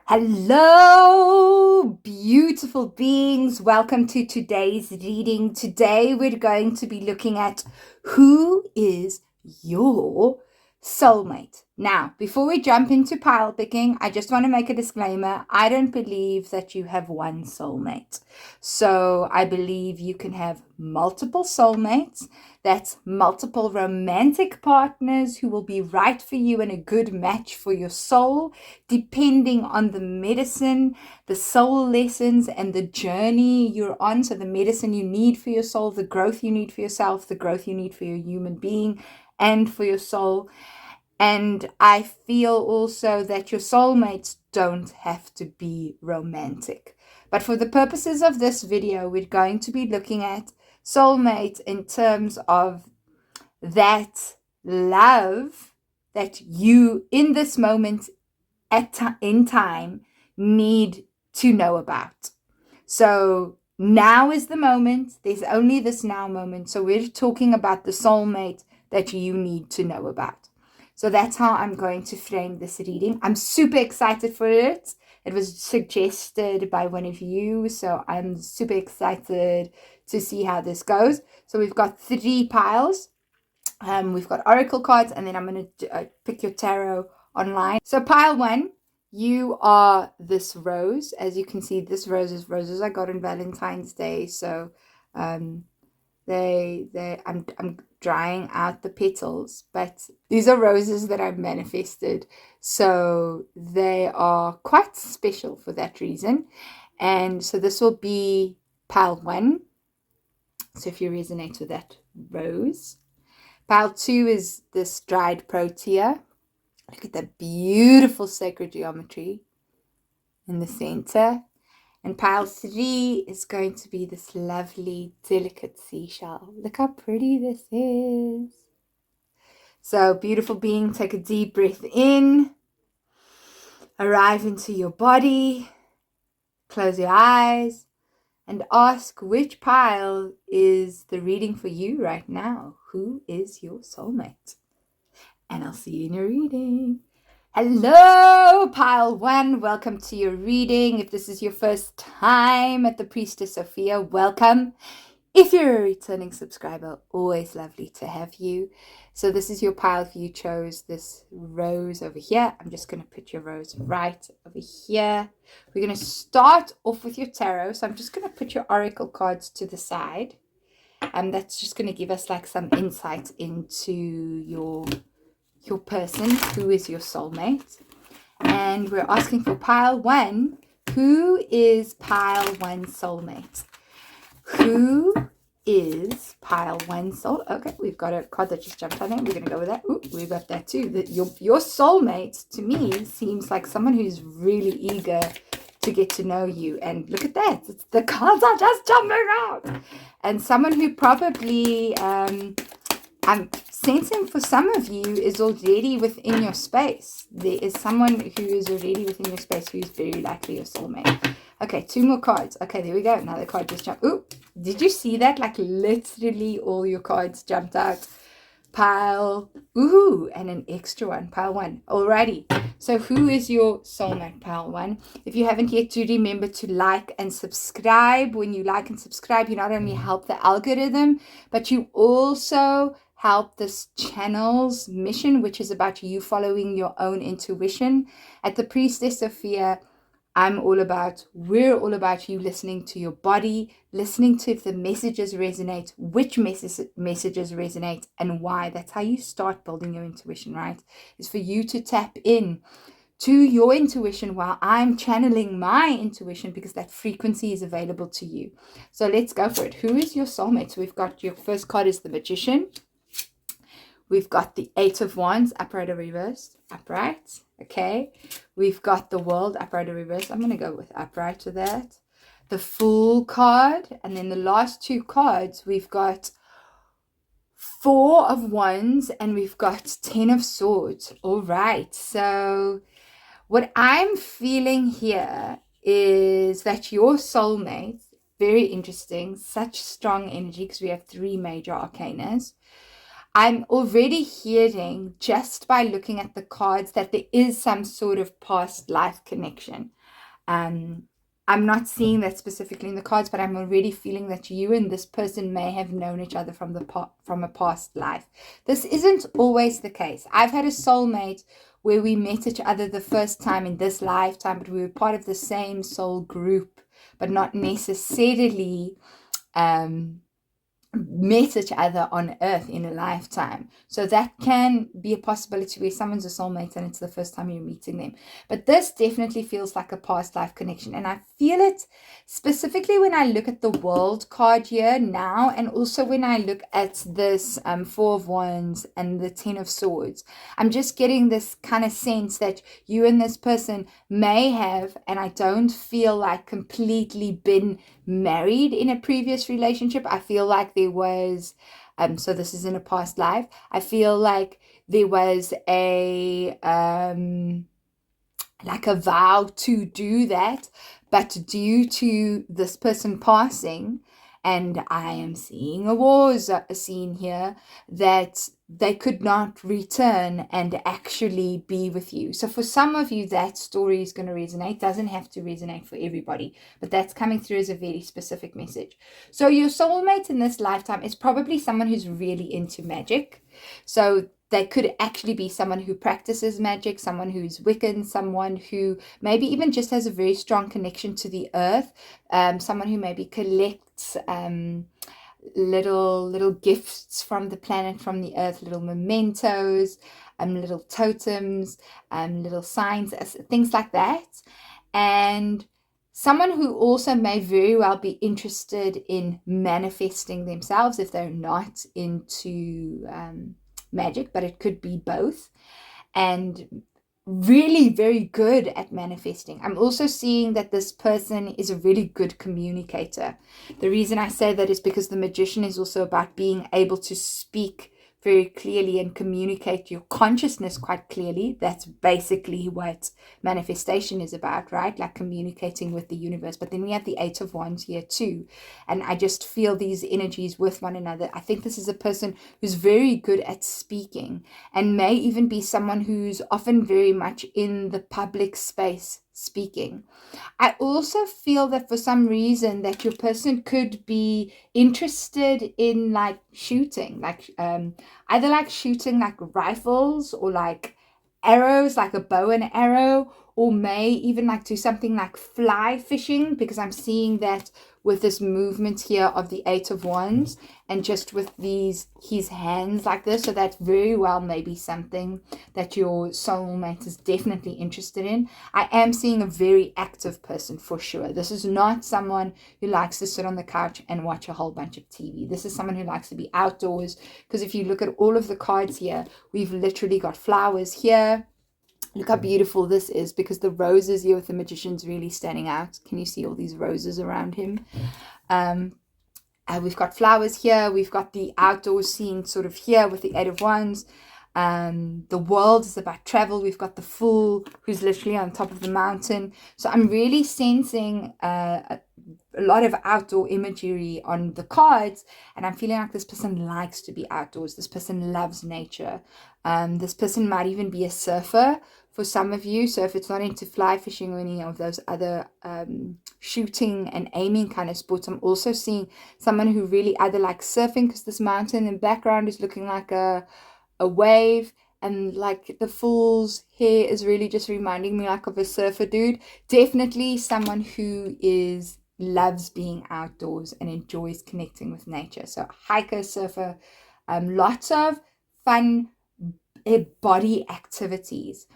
Hello, beautiful beings. Welcome to today's reading. Today, we're going to be looking at who is your soulmate. Now, before we jump into pile picking, I just want to make a disclaimer. I don't believe that you have one soulmate. So, I believe you can have multiple soulmates. That's multiple romantic partners who will be right for you and a good match for your soul, depending on the medicine, the soul lessons, and the journey you're on. So, the medicine you need for your soul, the growth you need for yourself, the growth you need for your human being and for your soul. And I feel also that your soulmates don't have to be romantic. But for the purposes of this video, we're going to be looking at soulmate in terms of that love that you in this moment in time need to know about. So now is the moment. There's only this now moment. So we're talking about the soulmate that you need to know about. So that's how I'm going to frame this reading. I'm super excited for it. It was suggested by one of you, so I'm super excited to see how this goes. So we've got 3 piles. We've got oracle cards, and then I'm going to pick your tarot online. So pile 1, you are this rose. As you can see, this roses I got on Valentine's Day. So I'm drying out the petals, but these are roses that I've manifested, so they are quite special for that reason. And so this will be pile 1. So if you resonate with that rose. Pile 2 is this dried protea. Look at that beautiful sacred geometry in the center. And pile 3 is going to be this lovely, delicate seashell. Look how pretty this is. So, beautiful being, take a deep breath in. Arrive into your body. Close your eyes. And ask which pile is the reading for you right now. Who is your soulmate? And I'll see you in your reading. Hello, pile 1. Welcome to your reading. If this is your first time at the Priestess Sophia, welcome. If you're a returning subscriber, always lovely to have you. So this is your pile if you chose this rose over here. I'm just going to put your rose right over here. We're going to start off with your tarot. So I'm just going to put your oracle cards to the side. And that's just going to give us like some insight into your person, who is your soulmate. And we're asking for pile 1. Who is pile 1 soulmate? Who is pile 1 soul? Okay, we've got a card that just jumped on there. We're going to go with that. Ooh, we got that too. Your soulmate, to me, seems like someone who's really eager to get to know you. And look at that. The cards are just jumping out. And someone who probably... I'm sensing for some of you is already within your space. There is someone who is already within your space who is very likely your soulmate. Okay, 2 more cards. Okay, there we go. Another card just jumped. Ooh, did you see that? Like literally all your cards jumped out. Pile, ooh, and an extra one, pile 1. Alrighty. So who is your soulmate, pile 1? If you haven't yet, do remember to like and subscribe. When you like and subscribe, you not only help the algorithm, but you also help this channel's mission, which is about you following your own intuition. At the Priestess Sophia, we're all about you listening to your body, listening to if the messages resonate, which messages resonate, and why. That's how you start building your intuition, right? Is for you to tap in to your intuition while I'm channeling my intuition, because that frequency is available to you. So let's go for it. Who is your soulmate? So we've got your first card is the Magician. We've got the 8 of Wands, upright or reversed. Upright. Okay. We've got the World, upright or reversed. I'm going to go with upright with that. The Fool card. And then the last 2 cards, we've got 4 of Wands and we've got 10 of Swords. All right. So what I'm feeling here is that your soulmate, very interesting, such strong energy, because we have 3 major arcanas. I'm already hearing, just by looking at the cards, that there is some sort of past life connection. Um, I'm not seeing that specifically in the cards, but I'm already feeling that you and this person may have known each other from from a past life. This isn't always the case. I've had a soulmate where we met each other the first time in this lifetime, but we were part of the same soul group, but not necessarily met each other on earth in a lifetime. So that can be a possibility where someone's a soulmate and it's the first time you're meeting them. But this definitely feels like a past life connection. And I feel it specifically when I look at the world card here now, and also when I look at this Four of Wands and the Ten of Swords. I'm just getting this kind of sense that you and this person may have, and I don't feel like completely been married in a previous relationship. I feel like there was, so this is in a past life, I feel like there was a like a vow to do that, but due to this person passing, and I am seeing a wars scene here, that they could not return and actually be with you. So for some of you, that story is going to resonate. Doesn't have to resonate for everybody, but that's coming through as a very specific message. So your soulmate in this lifetime is probably someone who's really into magic. So they could actually be someone who practices magic, someone who's Wiccan, someone who maybe even just has a very strong connection to the earth, someone who maybe collects little gifts from the planet, from the earth, little mementos, little totems, little signs, things like that. And someone who also may very well be interested in manifesting themselves if they're not into magic, but it could be both, and really very good at manifesting. I'm also seeing that this person is a really good communicator. The reason I say that is because the Magician is also about being able to speak very clearly and communicate your consciousness quite clearly. That's basically what manifestation is about, right? Like communicating with the universe. But then we have the Eight of Wands here too. And I just feel these energies with one another. I think this is a person who's very good at speaking, and may even be someone who's often very much in the public space speaking. I also feel that for some reason that your person could be interested in like shooting, like either like shooting like rifles or like arrows, like a bow and arrow, or may even like do something like fly fishing, because I'm seeing that with this movement here of the Eight of Wands and just with his hands like this. So that's very well maybe something that your soulmate is definitely interested in. I am seeing a very active person for sure. This is not someone who likes to sit on the couch and watch a whole bunch of TV. This is someone who likes to be outdoors, because if you look at all of the cards here, we've literally got flowers here. Look how beautiful this is, because the roses here with the Magician's really standing out. Can you see all these roses around him? We've got flowers here. We've got the outdoor scene sort of here with the Eight of Wands. The world is about travel. We've got the Fool who's literally on top of the mountain. So I'm really sensing a lot of outdoor imagery on the cards, and I'm feeling like this person likes to be outdoors. This person loves nature. This person might even be a surfer for some of you. So if it's not into fly fishing or any of those other shooting and aiming kind of sports, I'm also seeing someone who really either likes surfing, because this mountain in the background is looking like a wave, and like the Fool's hair is really just reminding me like of a surfer dude. Definitely someone who loves being outdoors and enjoys connecting with nature. So hiker, surfer, lots of fun body activities.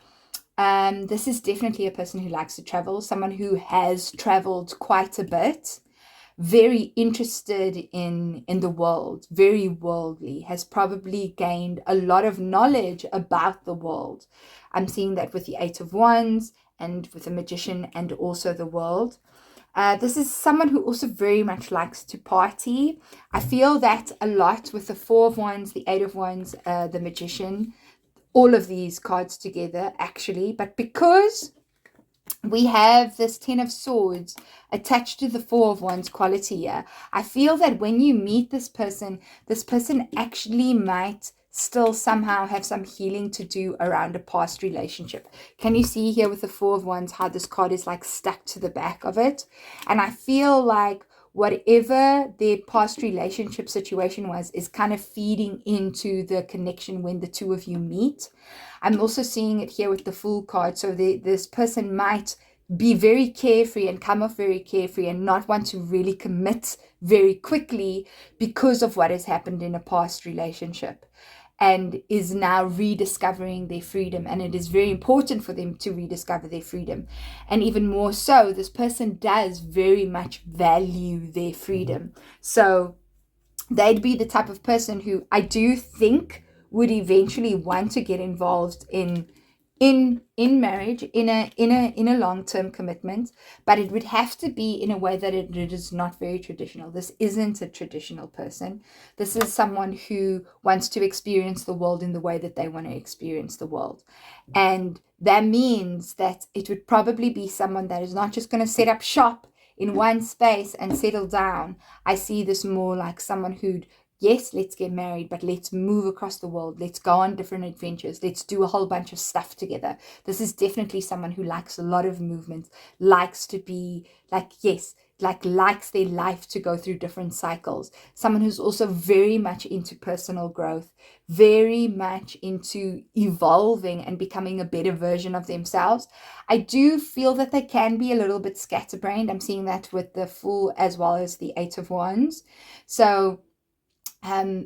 This is definitely a person who likes to travel, someone who has traveled quite a bit, very interested in the world, very worldly, has probably gained a lot of knowledge about the world. I'm seeing that with the Eight of Wands and with the Magician and also the world. This is someone who also very much likes to party. I feel that a lot with the Four of Wands, the Eight of Wands, the Magician, all of these cards together actually. But because we have this Ten of Swords attached to the Four of Wands quality here, I feel that when you meet this person actually might still somehow have some healing to do around a past relationship. Can you see here with the Four of Wands how this card is like stuck to the back of it? And I feel like whatever their past relationship situation was is kind of feeding into the connection when the two of you meet. I'm also seeing it here with the Fool card. So this person might be very carefree and come off very carefree and not want to really commit very quickly because of what has happened in a past relationship, and is now rediscovering their freedom. And it is very important for them to rediscover their freedom. And even more so, this person does very much value their freedom. So they'd be the type of person who I do think would eventually want to get involved in marriage, in a long-term commitment, but it would have to be in a way that it is not very traditional. This isn't a traditional person. This is someone who wants to experience the world in the way that they want to experience the world. And that means that it would probably be someone that is not just going to set up shop in one space and settle down. I see this more like someone who'd, yes, let's get married, but let's move across the world. Let's go on different adventures. Let's do a whole bunch of stuff together. This is definitely someone who likes a lot of movement, likes to be like, yes, likes their life to go through different cycles. Someone who's also very much into personal growth, very much into evolving and becoming a better version of themselves. I do feel that they can be a little bit scatterbrained. I'm seeing that with the Fool as well as the Eight of Wands. So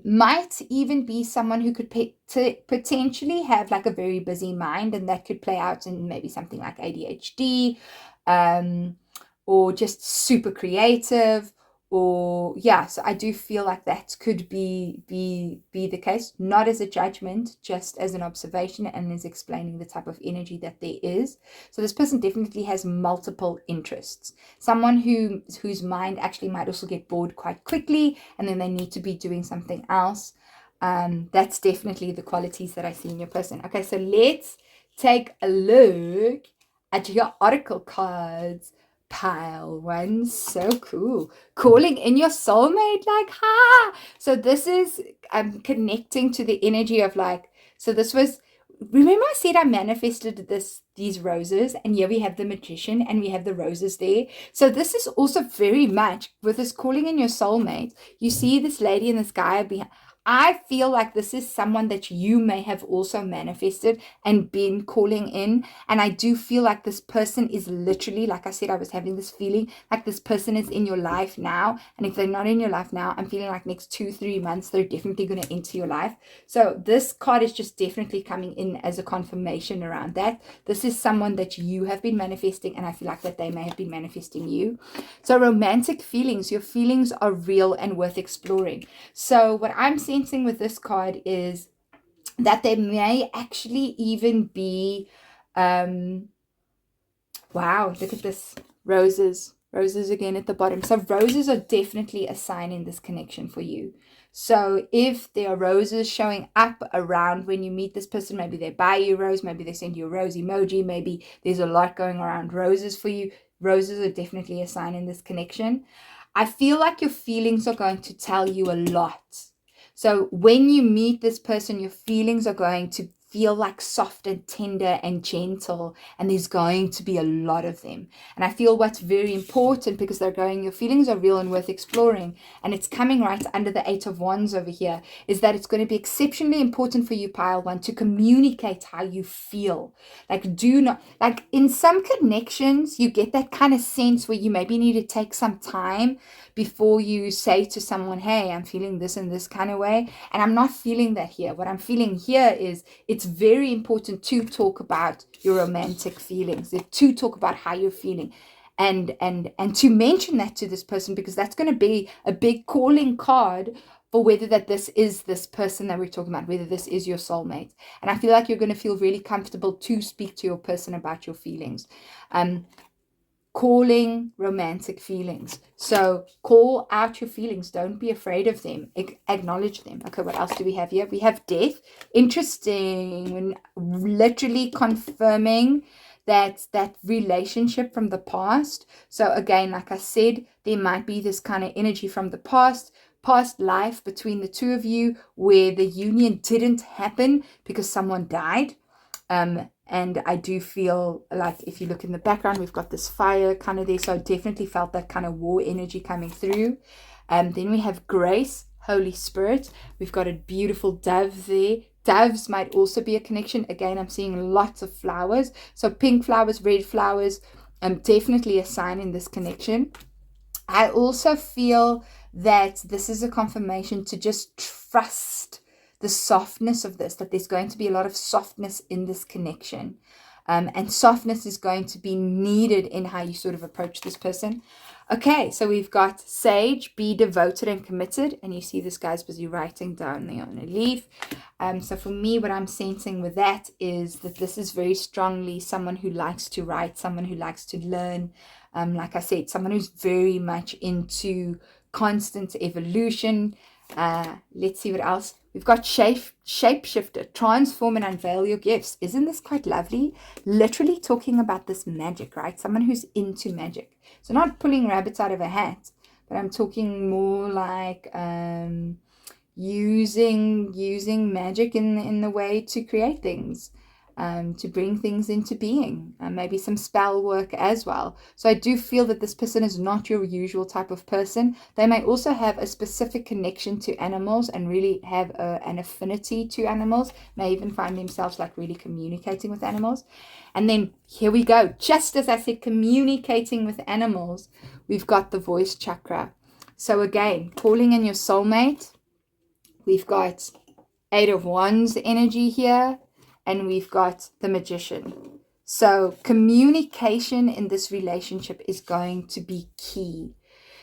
might even be someone who could potentially have like a very busy mind, and that could play out in maybe something like ADHD, or just super creative, or yeah. So I do feel like that could be the case, not as a judgment, just as an observation, and is explaining the type of energy that there is. So this person definitely has multiple interests. Someone whose mind actually might also get bored quite quickly, and then they need to be doing something else. That's definitely the qualities that I see in your person. Okay, so let's take a look at your oracle cards. Pile one. So cool. Calling in your soulmate, like, ha. So this is connecting to the energy of like, so this was, remember I said I manifested these roses, and here we have the Magician and we have the roses there. So this is also very much with this calling in your soulmate. You see this lady and this guy behind. I feel like this is someone that you may have also manifested and been calling in. And I do feel like this person is literally, like I said, I was having this feeling like this person is in your life now. And if they're not in your life now, I'm feeling like next 2-3 months, they're definitely going to enter your life. So this card is just definitely coming in as a confirmation around that. This is someone that you have been manifesting, and I feel like that they may have been manifesting you. So romantic feelings, your feelings are real and worth exploring. So what I'm sensing with this card is that there may actually even be wow, look at this, roses again at the bottom. So roses are definitely a sign in this connection for you. So if there are roses showing up around when you meet this person, maybe they buy you a rose, maybe they send you a rose emoji, maybe there's a lot going around roses for you. Roses are definitely a sign in this connection. I feel like your feelings are going to tell you a lot. So when you meet this person, your feelings are going to feel like soft and tender and gentle, and there's going to be a lot of them. And I feel what's very important, because they're going, your feelings are real and worth exploring, and it's coming right under the Eight of Wands over here, is that it's going to be exceptionally important for you, Pile 1, to communicate how you feel. Like, do not, like in some connections, you get that kind of sense where you maybe need to take some time before you say to someone, hey, I'm feeling this in this kind of way. And I'm not feeling that here. What I'm feeling here is it's very important to talk about your romantic feelings, to talk about how you're feeling, and to mention that to this person, because that's going to be a big calling card for whether that this is this person that we're talking about, whether this is your soulmate. And I feel like you're going to feel really comfortable to speak to your person about your feelings. Calling romantic feelings. So call out your feelings. Don't be afraid of them. Acknowledge them. Okay, what else do we have here? We have death. Interesting. When literally confirming that relationship from the past. So again, like I said, there might be this kind of energy from the past, past life between the two of you where the union didn't happen because someone died. And I do feel like if you look in the background, we've got this fire kind of there. So I definitely felt that kind of war energy coming through. Then we have grace, Holy Spirit. We've got a beautiful dove there. Doves might also be a connection. Again, I'm seeing lots of flowers. So pink flowers, red flowers, definitely a sign in this connection. I also feel that this is a confirmation to just trust the softness of this, that there's going to be a lot of softness in this connection. And softness is going to be needed in how you sort of approach this person. Okay, so we've got sage, be devoted and committed. And you see this guy's busy writing down there on a leaf. So for me, what I'm sensing with that is that this is very strongly someone who likes to write, someone who likes to learn. Like I said, someone who's very much into constant evolution. Let's see what else. We've got shapeshifter, transform and unveil your gifts. Isn't this quite lovely? Literally talking about this magic, right? Someone who's into magic. So not pulling rabbits out of a hat, but I'm talking more like using magic in the way to create things. To bring things into being, maybe some spell work as well. So I do feel that this person is not your usual type of person. They may also have a specific connection to animals and really have an affinity to animals, may even find themselves like really communicating with animals. And then here we go. Just as I said, communicating with animals, we've got the voice chakra. So again, calling in your soulmate. We've got 8 of Wands energy here. And we've got the Magician. So communication in this relationship is going to be key.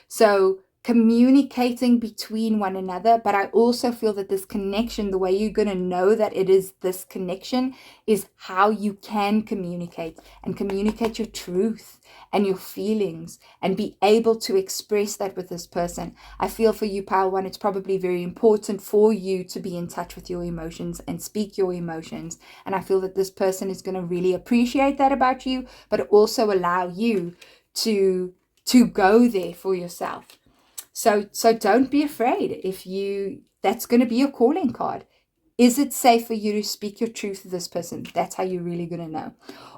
So communicating between one another, but I also feel that this connection, the way you're going to know that it is this connection is how you can communicate and communicate your truth and your feelings and be able to express that with this person. I feel for you, Pile 1, it's probably very important for you to be in touch with your emotions and speak your emotions. And I feel that this person is going to really appreciate that about you, but also allow you to go there for yourself. So don't be afraid that's going to be your calling card. Is it safe for you to speak your truth to this person? That's how you're really going to know.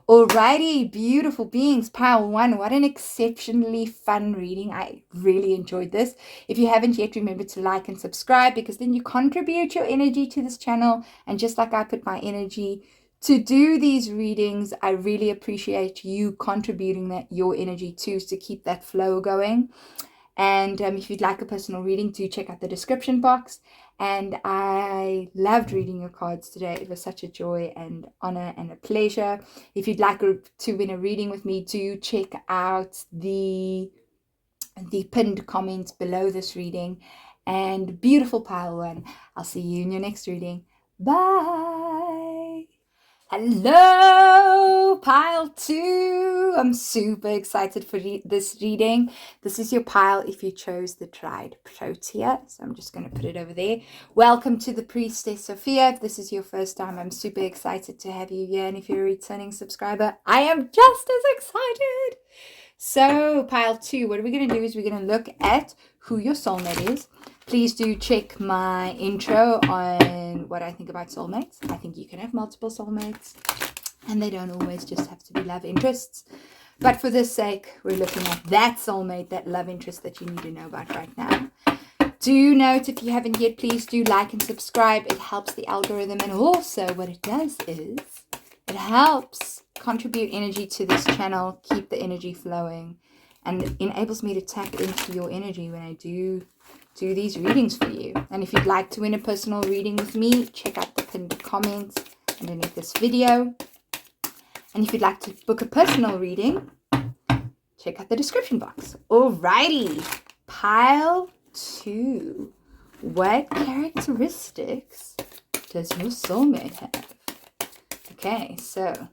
Alrighty, beautiful beings, Pile 1. What an exceptionally fun reading. I really enjoyed this. If you haven't yet, remember to like and subscribe, because then you contribute your energy to this channel. And just like I put my energy to do these readings, I really appreciate you contributing your energy too, to keep that flow going. And if you'd like a personal reading, do check out the description box. And I loved reading your cards today. It was such a joy and honor and a pleasure. If you'd like to win a reading with me, do check out the pinned comments below this reading. And beautiful Pile 1, I'll see you in your next reading. Bye. Hello, Pile 2. I'm super excited for this reading. This is your pile if you chose the dried protea. So I'm just going to put it over there. Welcome to the Priestess Sophia. If this is your first time, I'm super excited to have you here. And if you're a returning subscriber, I am just as excited. So Pile 2, what we're going to do is we're going to look at who your soulmate is. Please do check my intro on what I think about soulmates. I think you can have multiple soulmates, and they don't always just have to be love interests. But for this sake, we're looking at that soulmate, that love interest that you need to know about right now. Do note, if you haven't yet, please do like and subscribe. It helps the algorithm, and also what it does is it helps contribute energy to this channel, keep the energy flowing, and enables me to tap into your energy when I do these readings for you. And if you'd like to win a personal reading with me, check out the pinned comments underneath this video. And if you'd like to book a personal reading, check out the description box. Alrighty, Pile 2. What characteristics does your soulmate have? Okay, so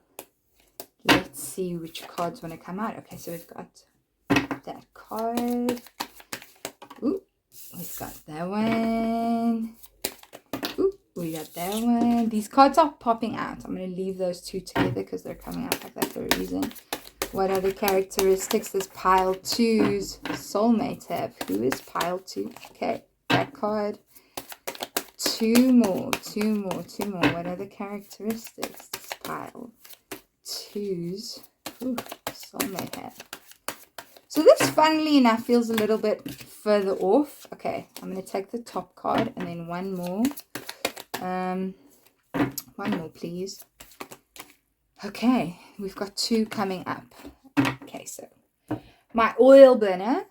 let's see which cards want to come out. Okay, so we've got that card. Ooh, we've got that one. Ooh, we got that one. These cards are popping out. I'm going to leave those two together because they're coming out like that for a reason. What other characteristics does Pile 2's soulmate have? Who is Pile 2? Okay. that card. Two more. What are the characteristics? This pile. Twos. Ooh, soulmate hat. So this, funnily enough, feels a little bit further off. Okay, I'm going to take the top card and then one more. One more, please. Okay, we've got two coming up. Okay, so my oil burner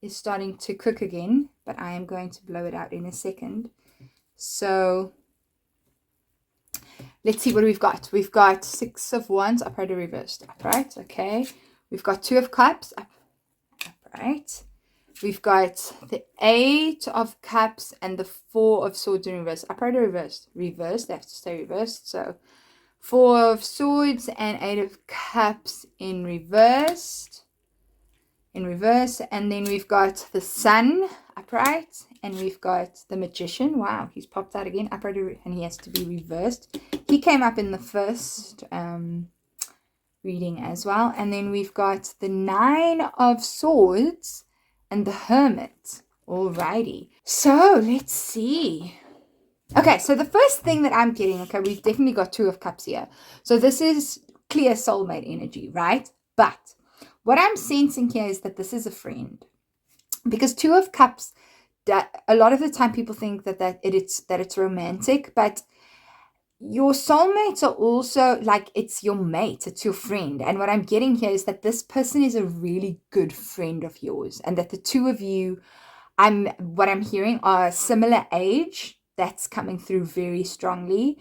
is starting to cook again, but I am going to blow it out in a second. So let's see what we've got. We've got 6 of Wands, upright or reversed. Upright, okay. We've got 2 of Cups, upright. We've got the 8 of Cups and the 4 of Swords in reverse. Upright or reversed? Reversed. They have to stay reversed. So 4 of Swords and 8 of Cups in reversed. In reverse. And then we've got the Sun upright. And we've got the Magician. Wow, he's popped out again. Upright and he has to be reversed. He came up in the first reading as well. And then we've got the 9 of Swords and the Hermit. Alrighty. So let's see. Okay, so the first thing that I'm getting, okay, we've definitely got 2 of Cups here. So this is clear soulmate energy, right? But what I'm sensing here is that this is a friend. Because 2 of Cups, that a lot of the time people think that it's romantic, but your soulmates are also like, it's your mate, it's your friend. And what I'm getting here is that this person is a really good friend of yours, and that the two of you, what I'm hearing, are similar age. That's coming through very strongly.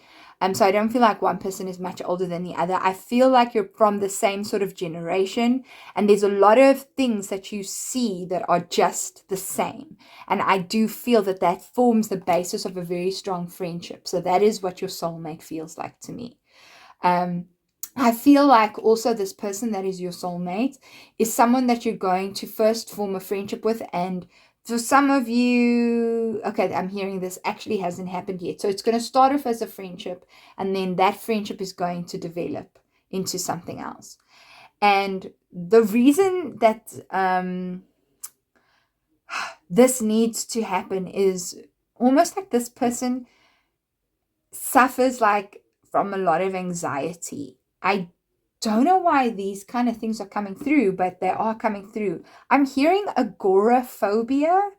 So I don't feel like one person is much older than the other. I feel like you're from the same sort of generation, and there's a lot of things that you see that are just the same. And I do feel that that forms the basis of a very strong friendship. So that is what your soulmate feels like to me. I feel like also this person that is your soulmate is someone that you're going to first form a friendship with, and for some of you, okay, I'm hearing this actually hasn't happened yet. So it's going to start off as a friendship, and then that friendship is going to develop into something else. And the reason that this needs to happen is almost like this person suffers like from a lot of anxiety. I don't know why these kind of things are coming through, but they are coming through. I'm hearing agoraphobia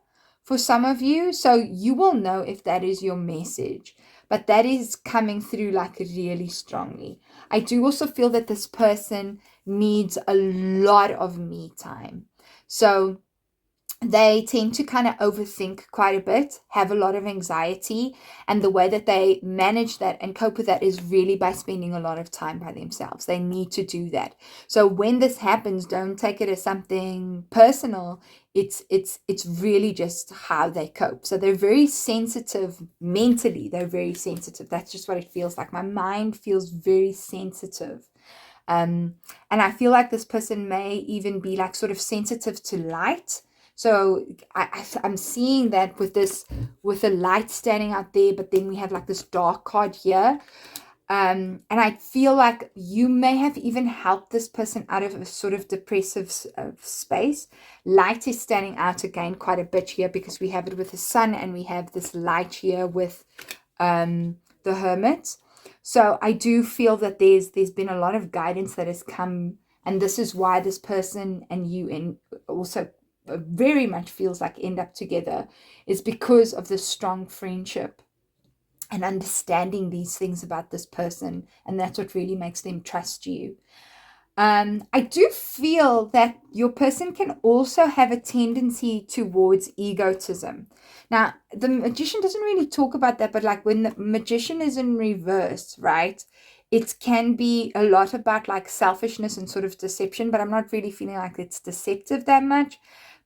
for some of you, so you will know if that is your message, but that is coming through like really strongly. I do also feel that this person needs a lot of me time. So they tend to kind of overthink quite a bit, have a lot of anxiety, and the way that they manage that and cope with that is really by spending a lot of time by themselves. They need to do that. So when this happens, don't take it as something personal. It's really just how they cope. So they're very sensitive mentally. They're very sensitive. That's just what it feels like. My mind feels very sensitive. And I feel like this person may even be like sort of sensitive to light. So I'm seeing that with the light standing out there, but then we have like this dark card here. And I feel like you may have even helped this person out of a sort of depressive space. Light is standing out again quite a bit here because we have it with the Sun, and we have this light here with the Hermit. So I do feel that there's been a lot of guidance that has come, and this is why this person and you and also very much feels like end up together, is because of the strong friendship and understanding these things about this person, and that's what really makes them trust you. I do feel that your person can also have a tendency towards egotism. Now, the Magician doesn't really talk about that, but like when the Magician is in reverse, right, it can be a lot about like selfishness and sort of deception, but I'm not really feeling like it's deceptive that much.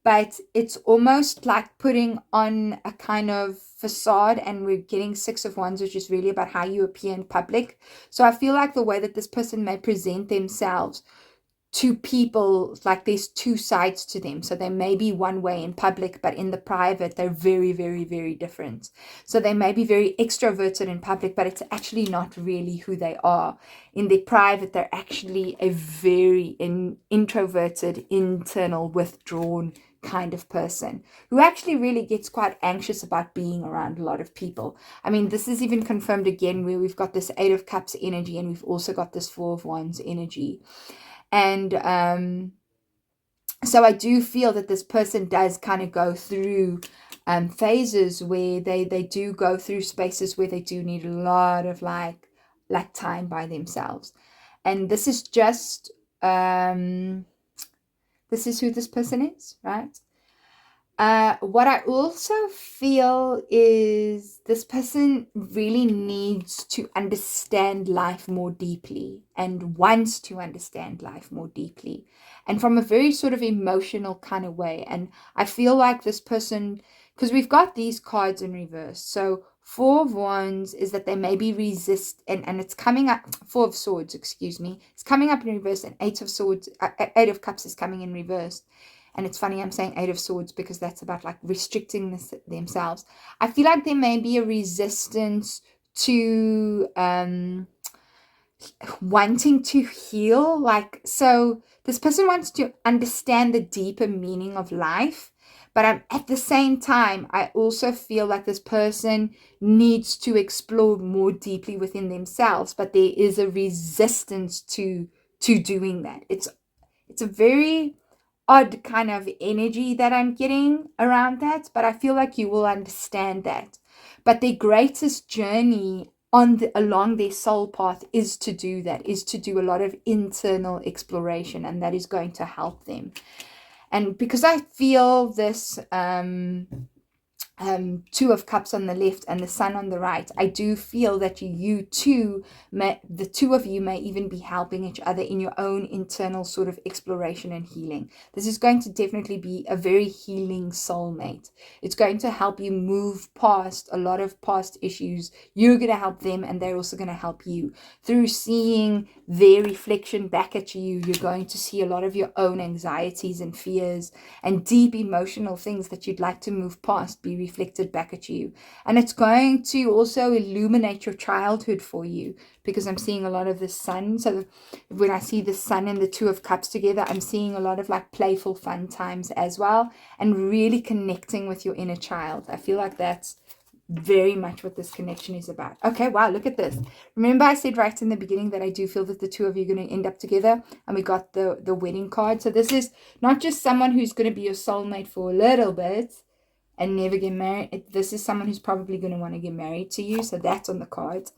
But it's almost like putting on a kind of facade, and we're getting 6 of Wands, which is really about how you appear in public. So I feel like the way that this person may present themselves to people, like there's two sides to them. So they may be one way in public, but in the private, they're very, very, very different. So they may be very extroverted in public, but it's actually not really who they are. In their private, they're actually a very introverted, internal, withdrawn kind of person who actually really gets quite anxious about being around a lot of people. I mean, this is even confirmed again where we've got this 8 of Cups energy and we've also got this 4 of Wands energy. And so I do feel that this person does kind of go through phases where they do go through spaces where they do need a lot of like time by themselves. And this is just this is who this person is, right? What I also feel is this person really needs to understand life more deeply and wants to understand life more deeply and from a very sort of emotional kind of way. And I feel like this person, because we've got these cards in reverse. So 4 of Wands is that they maybe resist, and it's coming up, 4 of Swords, excuse me, it's coming up in reverse, and 8 of Swords, 8 of Cups is coming in reverse. And it's funny I'm saying 8 of Swords because that's about like restricting themselves. I feel like there may be a resistance to wanting to heal. Like, so this person wants to understand the deeper meaning of life. But at the same time, I also feel like this person needs to explore more deeply within themselves. But there is a resistance to doing that. It's a very odd kind of energy that I'm getting around that, but I feel like you will understand that. But their greatest journey along their soul path is to do that, is to do a lot of internal exploration, and that is going to help them. And because I feel this 2 of Cups on the left and the Sun on the right, I do feel that you two, the two of you may even be helping each other in your own internal sort of exploration and healing. This is going to definitely be a very healing soulmate. It's going to help you move past a lot of past issues. You're going to help them, and they're also going to help you. Through seeing their reflection back at you, you're going to see a lot of your own anxieties and fears and deep emotional things that you'd like to move past be reflected back at you. And it's going to also illuminate your childhood for you, because I'm seeing a lot of the Sun. So when I see the Sun and the 2 of Cups together, I'm seeing a lot of like playful fun times as well, and really connecting with your inner child. I feel like that's very much what this connection is about. Okay, wow, look at this. Remember I said right in the beginning that I do feel that the two of you are going to end up together, and we got the wedding card. So this is not just someone who's going to be your soulmate for a little bit and never get married. This is someone who's probably going to want to get married to you. So that's on the cards.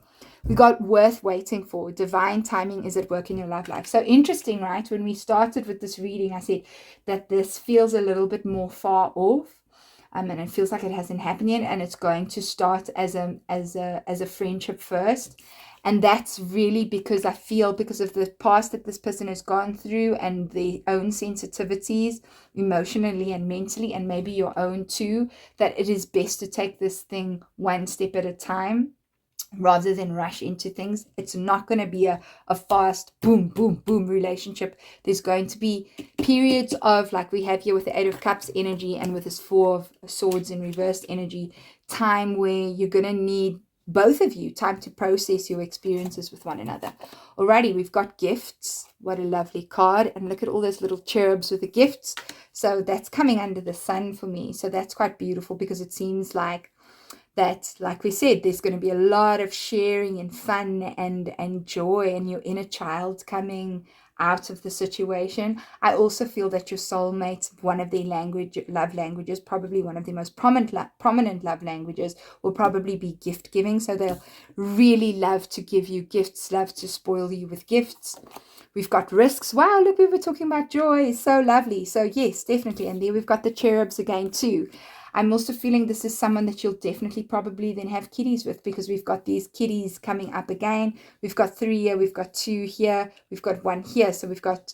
We got worth waiting for. Divine timing is at work in your love life. So interesting, right? When we started with this reading, I said that this feels a little bit more far off. And it feels like it hasn't happened yet, and it's going to start as a friendship first. And that's really because I feel, because of the past that this person has gone through and their own sensitivities emotionally and mentally, and maybe your own too, that it is best to take this thing one step at a time rather than rush into things. It's not going to be a fast boom, boom, boom relationship. There's going to be periods of, like we have here with the 8 of Cups energy and with this 4 of Swords in reversed energy, time where you're going to need both of you time to process your experiences with one another. Alrighty, we've got gifts. What a lovely card. And look at all those little cherubs with the gifts. So that's coming under the Sun for me. So that's quite beautiful, because it seems like that, like we said, there's going to be a lot of sharing and fun and joy, and your inner child coming out of the situation. I also feel that your soulmate, one of their love languages, probably one of the most prominent love languages, will probably be gift giving. So they'll really love to give you gifts, love to spoil you with gifts. We've got risks. Wow, look, we were talking about joy. So lovely. So yes, definitely. And there we've got the cherubs again too. I'm also feeling this is someone that you'll definitely probably then have kitties with, because we've got these kitties coming up again. We've got 3 here, we've got 2 here, we've got 1 here. So we've got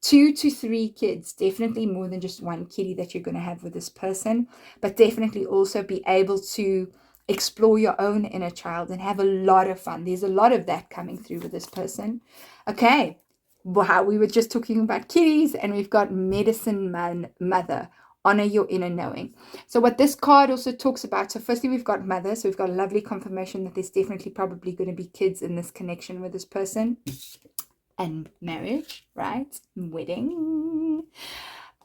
2 to 3 kids, definitely more than just one kitty that you're going to have with this person, but definitely also be able to explore your own inner child and have a lot of fun. There's a lot of that coming through with this person. Okay, wow, we were just talking about kitties, and we've got medicine mother. Honor your inner knowing. So what this card also talks about, so firstly we've got mother, so we've got a lovely confirmation that there's definitely probably going to be kids in this connection with this person. And marriage, right? Wedding.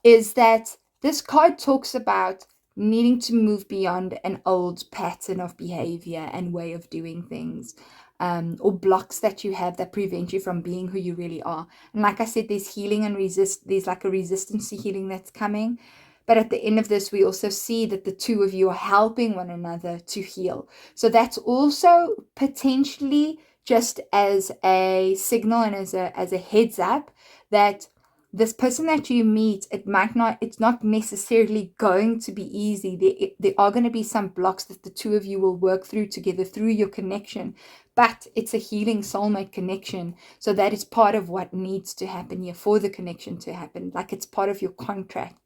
Is that This card talks about needing to move beyond an old pattern of behavior and way of doing things, or blocks that you have that prevent you from being who you really are. And like I said, there's healing and there's like a resistance to healing that's coming. But at the end of this, we also see that the two of you are helping one another to heal. So that's also potentially just as a signal and as a heads up that this person that you meet, it's not necessarily going to be easy. There are going to be some blocks that the two of you will work through together through your connection, but it's a healing soulmate connection. So that is part of what needs to happen here for the connection to happen. Like it's part of your contract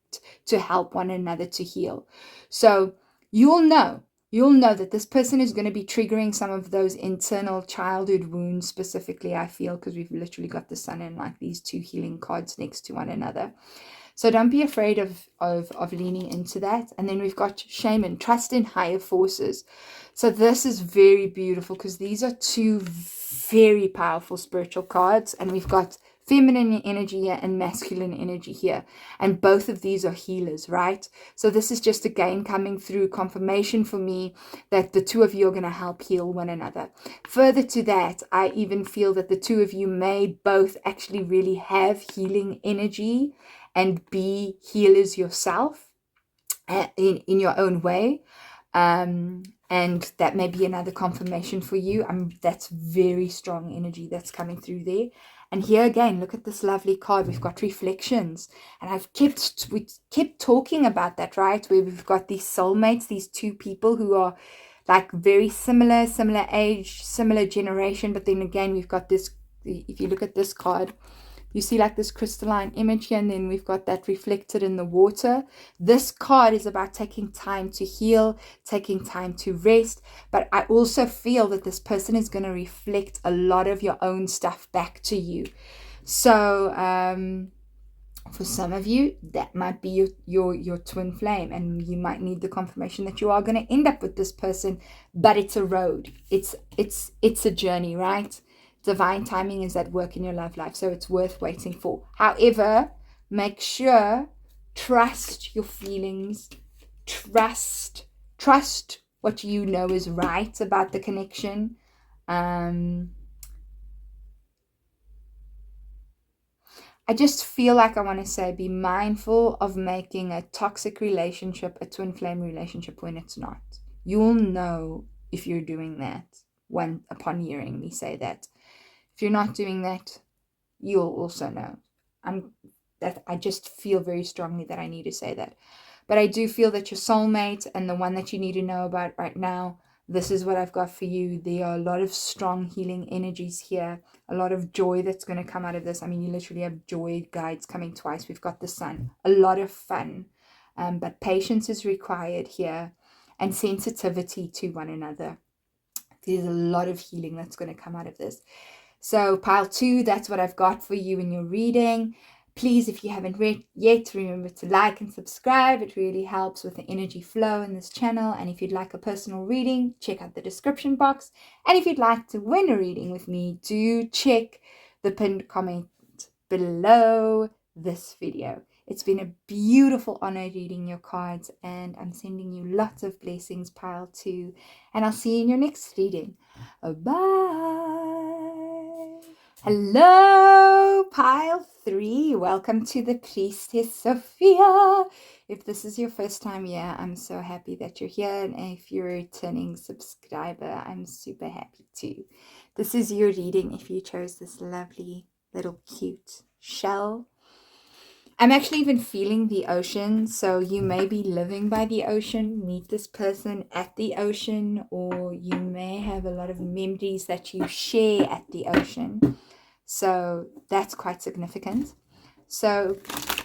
to help one another to heal. So you'll know that this person is going to be triggering some of those internal childhood wounds specifically, I feel, because we've literally got the sun and like these two healing cards next to one another. So don't be afraid of leaning into that. And then we've got shaman, trust in higher forces. So this is very beautiful because these are two very powerful spiritual cards. And we've got feminine energy here and masculine energy here. And both of these are healers, right? So this is just again coming through confirmation for me that the two of you are going to help heal one another. Further to that, I even feel that the two of you may both actually really have healing energy and be healers yourself in your own way. And that may be another confirmation for you. That's very strong energy that's coming through there. And here again, look at this lovely card. We've got reflections. And we kept talking about that, right? Where we've got these soulmates, these two people who are like very similar age, similar generation. But then again, we've got this, if you look at this card, you see like this crystalline image here, and then we've got that reflected in the water. This card is about taking time to heal, taking time to rest. But I also feel that this person is going to reflect a lot of your own stuff back to you. So for some of you, that might be your twin flame, and you might need the confirmation that you are going to end up with this person. But it's a road. It's a journey, right? Divine timing is at work in your love life, so it's worth waiting for. However, make sure, trust your feelings, trust what you know is right about the connection. I just feel like I want to say be mindful of making a toxic relationship a twin flame relationship when it's not. You'll know if you're doing that upon hearing me say that. If you're not doing that, you'll also know. I just feel very strongly that I need to say that. But I do feel that your soulmate and the one that you need to know about right now, this is what I've got for you. There are a lot of strong healing energies here, a lot of joy that's going to come out of this. I mean, you literally have joy guides coming twice. We've got the sun, a lot of fun, but patience is required here and sensitivity to one another. There's a lot of healing that's going to come out of this. So pile 2, that's what I've got for you in your reading. Please, if you haven't read yet, remember to like and subscribe. It really helps with the energy flow in this channel. And if you'd like a personal reading, check out the description box. And if you'd like to win a reading with me, do check the pinned comment below this video. It's been a beautiful honor reading your cards, and I'm sending you lots of blessings, pile 2. And I'll see you in your next reading. Bye. Hello, pile 3. Welcome to the Priestess Sophia. If this is your first time here, I'm so happy that you're here. And if you're a returning subscriber, I'm super happy too. This is your reading if you chose this lovely little cute shell. I'm actually even feeling the ocean, so you may be living by the ocean, meet this person at the ocean, or you may have a lot of memories that you share at the ocean. So that's quite significant. So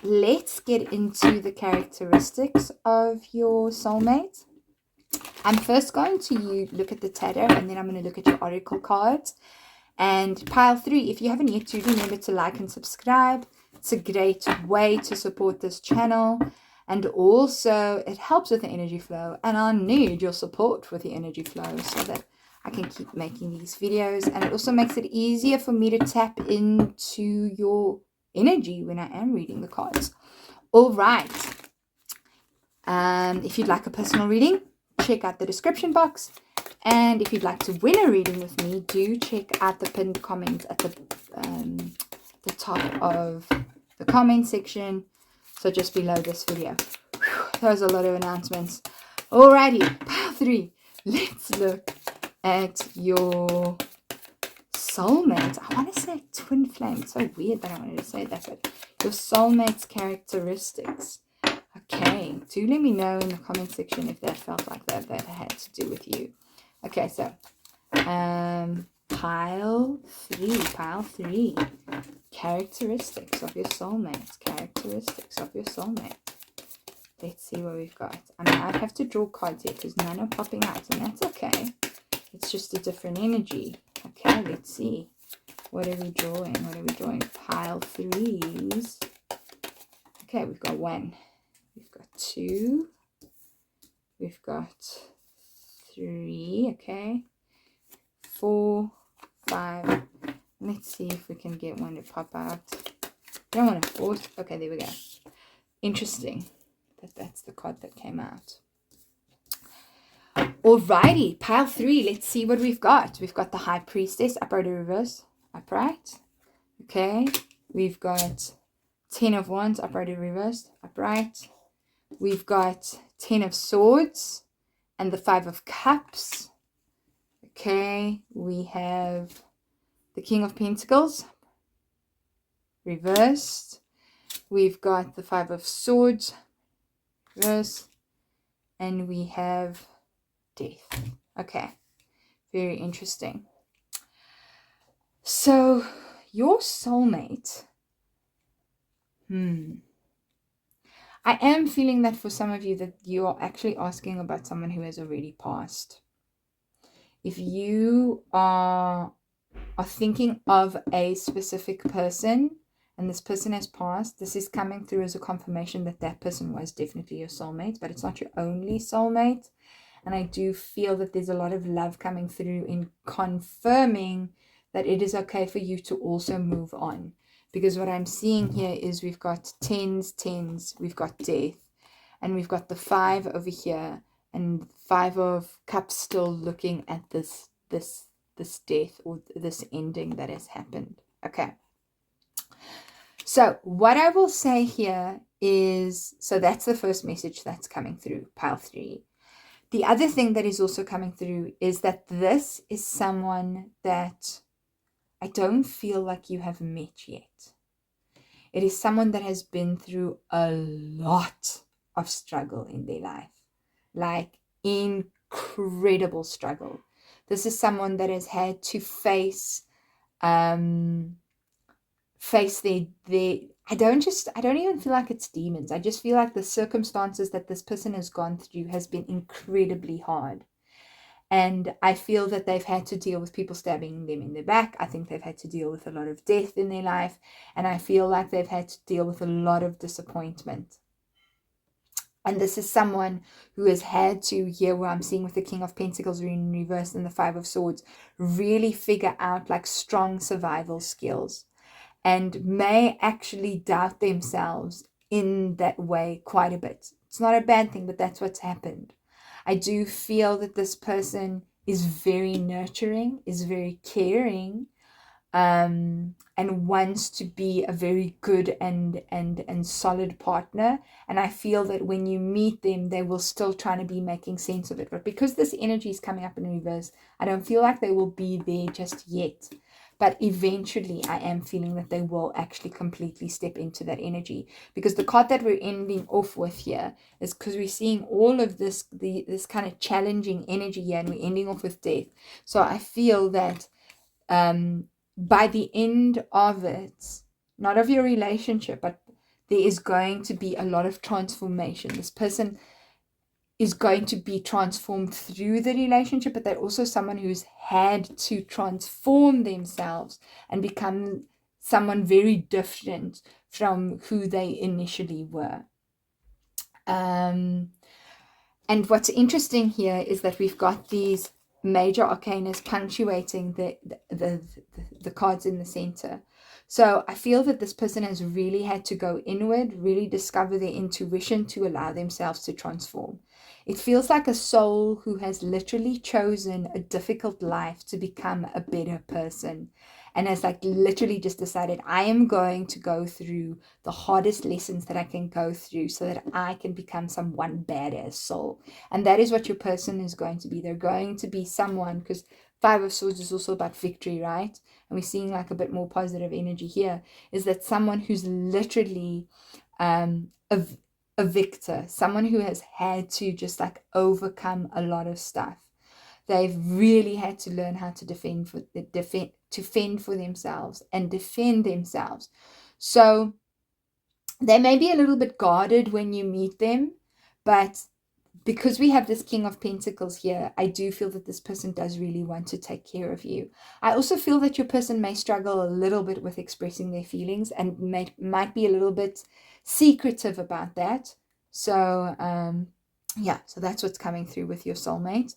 let's get into the characteristics of your soulmate. I'm first going to look at the tarot, and then I'm going to look at your oracle cards. And pile 3, if you haven't yet, do remember to like and subscribe. It's a great way to support this channel, and also it helps with the energy flow, and I need your support with the energy flow so that I can keep making these videos. And it also makes it easier for me to tap into your energy when I am reading the cards. All right, If you'd like a personal reading, check out the description box. And if you'd like to win a reading with me, do check out the pinned comment at the top of the comment section. So just below this video. Whew, that was a lot of announcements. Alrighty, pile 3. Let's look at your soulmate. I want to say twin flame. It's so weird that I wanted to say that, but your soulmate's characteristics. Okay, do let me know in the comment section if that felt like that had to do with you. Okay, so pile 3. Characteristics of your soulmate. Characteristics of your soulmate. Let's see what we've got. I mean, I'd have to draw cards here because none are popping out, and that's okay. It's just a different energy. Okay, let's see. What are we drawing? What are we drawing? Pile 3s. Okay, we've got 1. We've got 2. We've got 3. Okay. 4, 5. Let's see if we can get one to pop out. I don't want to force. Okay, there we go. Interesting. That's the card that came out. Alrighty, pile 3. Let's see what we've got. We've got the High Priestess, upright or reverse, upright. Okay. We've got 10 of Wands, upright or reversed, upright. We've got 10 of Swords and the 5 of Cups. Okay. We have the King of Pentacles, reversed. We've got the 5 of Swords, reversed. And we have Death. Okay. Very interesting. So, your soulmate. I am feeling that for some of you that you are actually asking about someone who has already passed. If you are thinking of a specific person and this person has passed, this is coming through as a confirmation that that person was definitely your soulmate, but it's not your only soulmate. And I do feel that there's a lot of love coming through in confirming that it is okay for you to also move on. Because what I'm seeing here is we've got 10s, we've got Death, and we've got the 5 over here, and 5 of Cups still looking at this death or this ending that has happened. Okay. So what I will say here is, so that's the first message that's coming through, pile 3. The other thing that is also coming through is that this is someone that I don't feel like you have met yet. It is someone that has been through a lot of struggle in their life. Like incredible struggle. This is someone that has had to face their I don't even feel like it's demons. I just feel like the circumstances that this person has gone through has been incredibly hard. And I feel that they've had to deal with people stabbing them in the back. I think they've had to deal with a lot of death in their life. And I feel like they've had to deal with a lot of disappointment. And this is someone who has had to, here where I'm seeing with the King of Pentacles in reverse and the 5 of Swords, really figure out like strong survival skills. And may actually doubt themselves in that way quite a bit. It's not a bad thing, but that's what's happened. I do feel that this person is very nurturing, is very caring, and wants to be a very good and solid partner. And I feel that when you meet them, they will still try to be making sense of it. But because this energy is coming up in reverse, I don't feel like they will be there just yet. But eventually, I am feeling that they will actually completely step into that energy. Because the card that we're ending off with here is because we're seeing all of this kind of challenging energy here, and we're ending off with Death. So I feel that by the end of it, not of your relationship, but there is going to be a lot of transformation. This person is going to be transformed through the relationship, but they're also someone who's had to transform themselves and become someone very different from who they initially were. And what's interesting here is that we've got these major arcanas punctuating the cards in the center. So I feel that this person has really had to go inward, really discover their intuition to allow themselves to transform. It feels like a soul who has literally chosen a difficult life to become a better person, and has like literally just decided, I am going to go through the hardest lessons that I can go through so that I can become some one badass soul. And that is what your person is going to be. They're going to be someone, because Five of Swords is also about victory, right? And we're seeing like a bit more positive energy here, is that someone who's literally a victor, someone who has had to just like overcome a lot of stuff. They've really had to learn how to fend for themselves and defend themselves. So they may be a little bit guarded when you meet them, but because we have this King of Pentacles here, I do feel that this person does really want to take care of you. I also feel that your person may struggle a little bit with expressing their feelings and might be a little bit secretive about that. So, yeah, so that's what's coming through with your soulmate.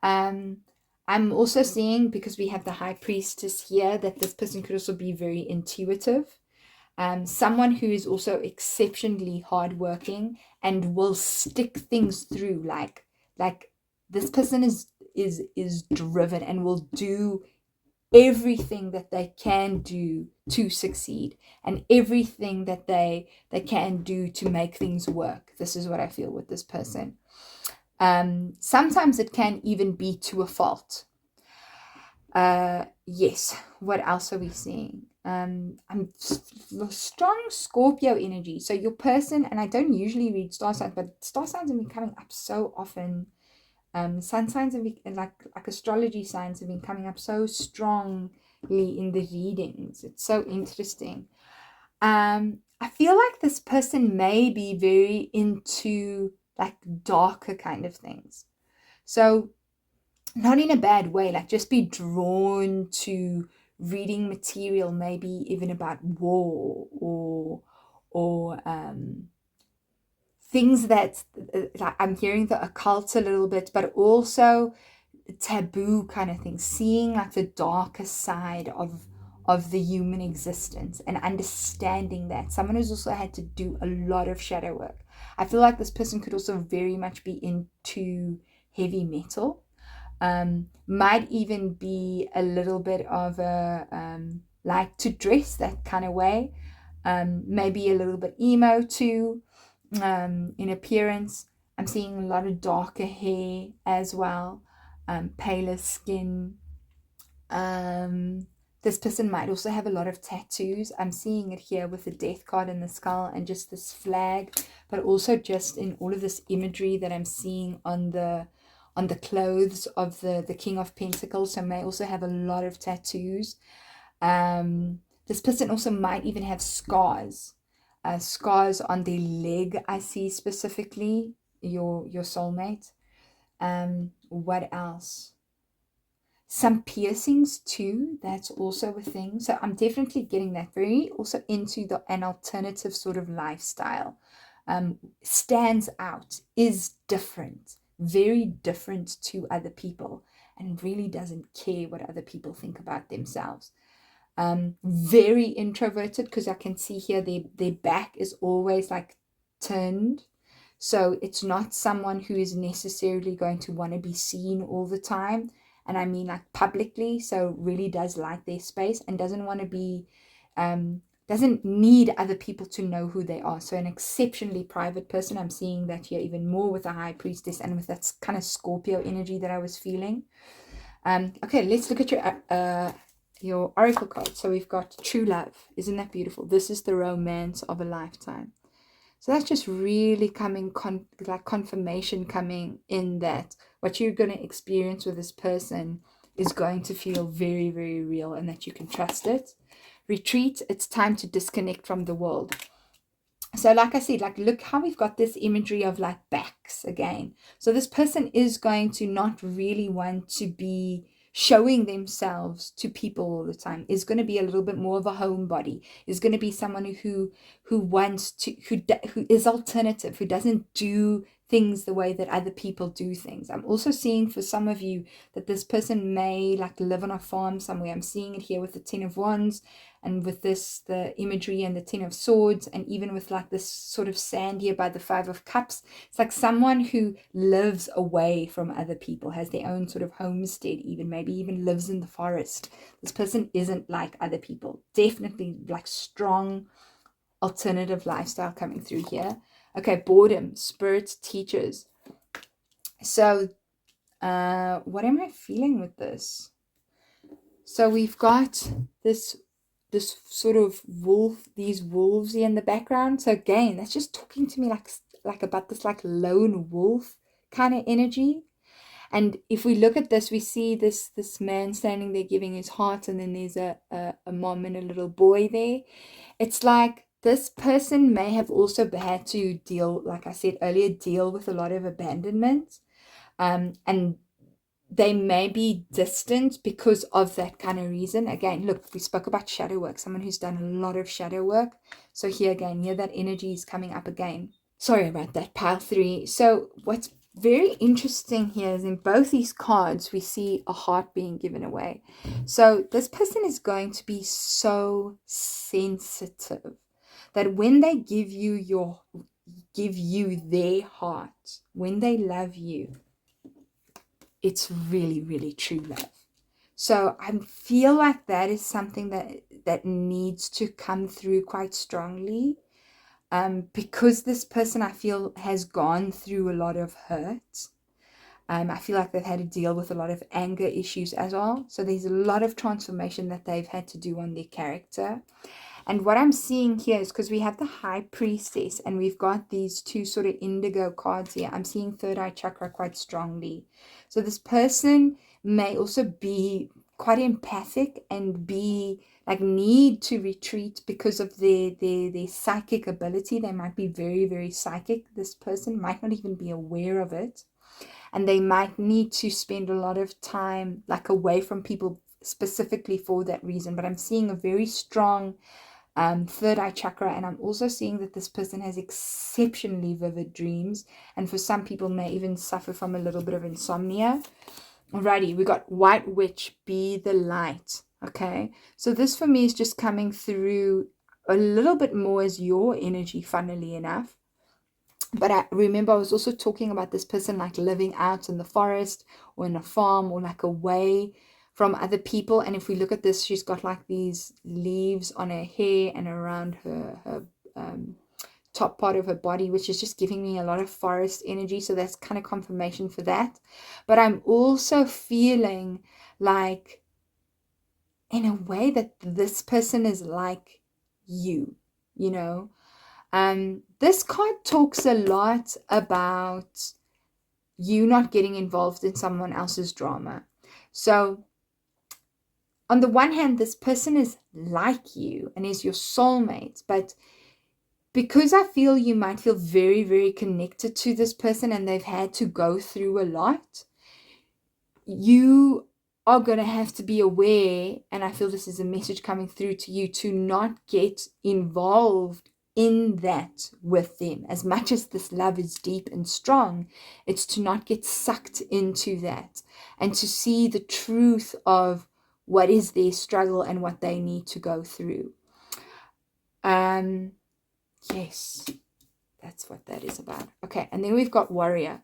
I'm also seeing, because we have the High Priestess here, that this person could also be very intuitive. Someone who is also exceptionally hardworking and will stick things through. Like this person is driven and will do everything that they can do to succeed, and everything that they can do to make things work. This is what I feel with this person. Sometimes it can even be to a fault. Yes. What else are we seeing? I'm strong Scorpio energy. So your person, and I don't usually read star signs, but star signs have been coming up so often. Sun signs have been, like astrology signs have been coming up so strongly in the readings. It's so interesting. I feel like this person may be very into like darker kind of things. So not in a bad way, like just be drawn to reading material, maybe even about war or things that like I'm hearing the occult a little bit, but also taboo kind of things, seeing like the darker side of the human existence and understanding that. Someone who's also had to do a lot of shadow work. I feel like this person could also very much be into heavy metal. Might even be a little bit of a like to dress that kind of way. Maybe a little bit emo too, in appearance. I'm seeing a lot of darker hair as well, paler skin. This person might also have a lot of tattoos. I'm seeing it here with the death card and the skull and just this flag, but also just in all of this imagery that I'm seeing on the clothes of the King of Pentacles. So may also have a lot of tattoos. This person also might even have scars. Scars on their leg, I see specifically, your soulmate. What else? Some piercings too, that's also a thing. So I'm definitely getting that. Very also into an alternative sort of lifestyle. Stands out, is different, very different to other people, and really doesn't care what other people think about themselves. Very introverted, because I can see here their back is always like turned. So it's not someone who is necessarily going to want to be seen all the time. And I mean like publicly. So really does like their space and doesn't want to be, doesn't need other people to know who they are. So an exceptionally private person. I'm seeing that here even more with the High Priestess and with that kind of Scorpio energy that I was feeling. Okay, let's look at your oracle card. So we've got true love. Isn't that beautiful? This is the romance of a lifetime. So that's just really coming, like confirmation coming in that what you're going to experience with this person is going to feel very, very real, and that you can trust it. Retreat. It's time to disconnect from the world. So like I said, like look how we've got this imagery of like backs again. So this person is going to not really want to be showing themselves to people all the time. Is going to be a little bit more of a homebody. Is going to be someone who wants to, who is alternative, who doesn't do things the way that other people do things. I'm also seeing for some of you that this person may like live on a farm somewhere. I'm seeing it here with the Ten of Wands and with this, the imagery and the Ten of Swords, and even with like this sort of sand here by the Five of Cups, it's like someone who lives away from other people, has their own sort of homestead, even maybe even lives in the forest. This person isn't like other people. Definitely like strong alternative lifestyle coming through here. Okay, boredom, spirits, teachers. So what am I feeling with this? So we've got this sort of wolf, these wolves here in the background. So again, that's just talking to me like about this like lone wolf kind of energy. And if we look at this, we see this man standing there giving his heart, and then there's a mom and a little boy there. It's like this person may have also had to deal, like I said earlier, deal with a lot of abandonment. And they may be distant because of that kind of reason. Again, look, we spoke about shadow work, someone who's done a lot of shadow work. So here again, here that energy is coming up again. Sorry about that, pile 3. So what's very interesting here is in both these cards, we see a heart being given away. So this person is going to be so sensitive that when they give you their heart, when they love you, it's really, really true love. So I feel like that is something that needs to come through quite strongly, because this person, I feel, has gone through a lot of hurt. I feel like they've had to deal with a lot of anger issues as well. So there's a lot of transformation that they've had to do on their character. And what I'm seeing here is, because we have the High Priestess and we've got these two sort of indigo cards here, I'm seeing third eye chakra quite strongly. So this person may also be quite empathic and be like need to retreat because of their psychic ability. They might be very, very psychic. This person might not even be aware of it. And they might need to spend a lot of time like away from people specifically for that reason. But I'm seeing a very strong third eye chakra, and I'm also seeing that this person has exceptionally vivid dreams, and for some people may even suffer from a little bit of insomnia. Alrighty, we got White Witch, be the light. Okay, so this for me is just coming through a little bit more as your energy, funnily enough. But I remember I was also talking about this person like living out in the forest or in a farm or like away from other people. And if we look at this, she's got like these leaves on her hair and around her top part of her body, which is just giving me a lot of forest energy. So that's kind of confirmation for that. But I'm also feeling like, in a way, that this person is like you, you know. This card talks a lot about you not getting involved in someone else's drama. So on the one hand, this person is like you and is your soulmate, but because I feel you might feel very, very connected to this person and they've had to go through a lot, you are going to have to be aware, and I feel this is a message coming through to you, to not get involved in that with them. As much as this love is deep and strong, it's to not get sucked into that and to see the truth of what is their struggle and what they need to go through. Yes, that's what that is about. Okay, and then we've got Warrior.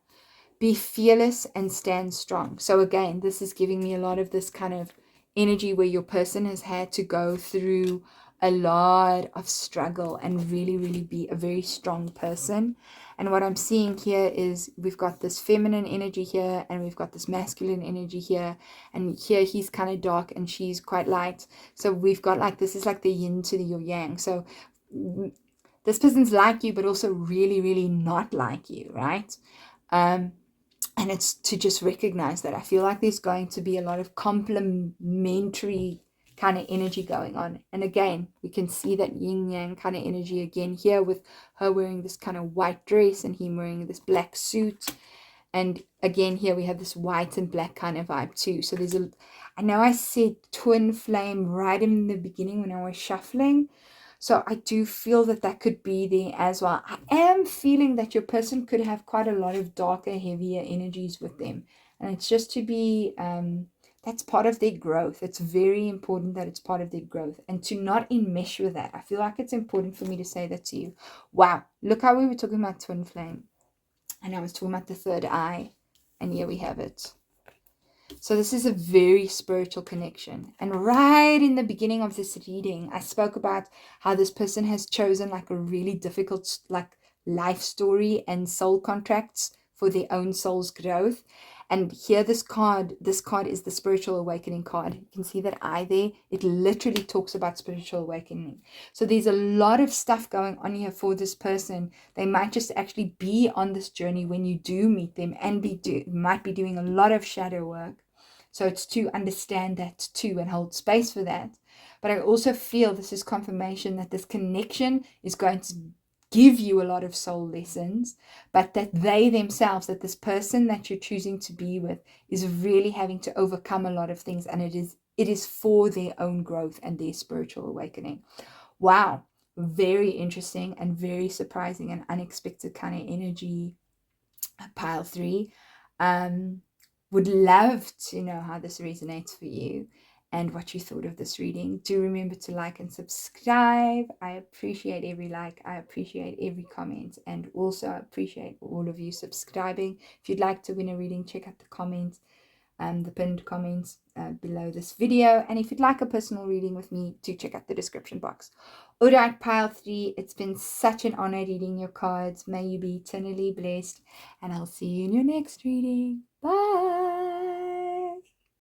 Be fearless and stand strong. So again, this is giving me a lot of this kind of energy where your person has had to go through a lot of struggle and really, really be a very strong person. And what I'm seeing here is we've got this feminine energy here and we've got this masculine energy here. And here he's kind of dark and she's quite light. So we've got like, this is like the yin to the yang. So this person's like you, but also really, really not like you, right? And it's to just recognize that. I feel like there's going to be a lot of complementary kind of energy going on. And again, we can see that yin yang kind of energy again here with her wearing this kind of white dress and him wearing this black suit. And again, here we have this white and black kind of vibe too. So there's I know I said twin flame right in the beginning when I was shuffling. So I do feel that that could be there as well. I am feeling that your person could have quite a lot of darker, heavier energies with them. And it's just to be That's part of their growth. It's very important that it's part of their growth, and to not enmesh with that. I feel like it's important for me to say that to you. Wow, look how we were talking about twin flame, and I was talking about the third eye, and here we have it. So this is a very spiritual connection. And right in the beginning of this reading, I spoke about how this person has chosen like a really difficult like life story and soul contracts for their own soul's growth. And here this card is the spiritual awakening card. You can see that eye there. It literally talks about spiritual awakening. So there's a lot of stuff going on here for this person. They might just actually be on this journey when you do meet them, and might be doing a lot of shadow work. So it's to understand that too and hold space for that. But I also feel this is confirmation that this connection is going to give you a lot of soul lessons, but that they themselves, that this person that you're choosing to be with is really having to overcome a lot of things, and it is for their own growth and their spiritual awakening. Wow, very interesting and very surprising and unexpected kind of energy, pile 3. Would love to know how this resonates for you and what you thought of this reading. Do remember to like and subscribe. I appreciate every like. I appreciate every comment, and also I appreciate all of you subscribing. If you'd like to win a reading, check out the comments, the pinned comments below this video. And if you'd like a personal reading with me, do check out the description box. All right, pile 3, it's been such an honor reading your cards. May you be eternally blessed, and I'll see you in your next reading. Bye.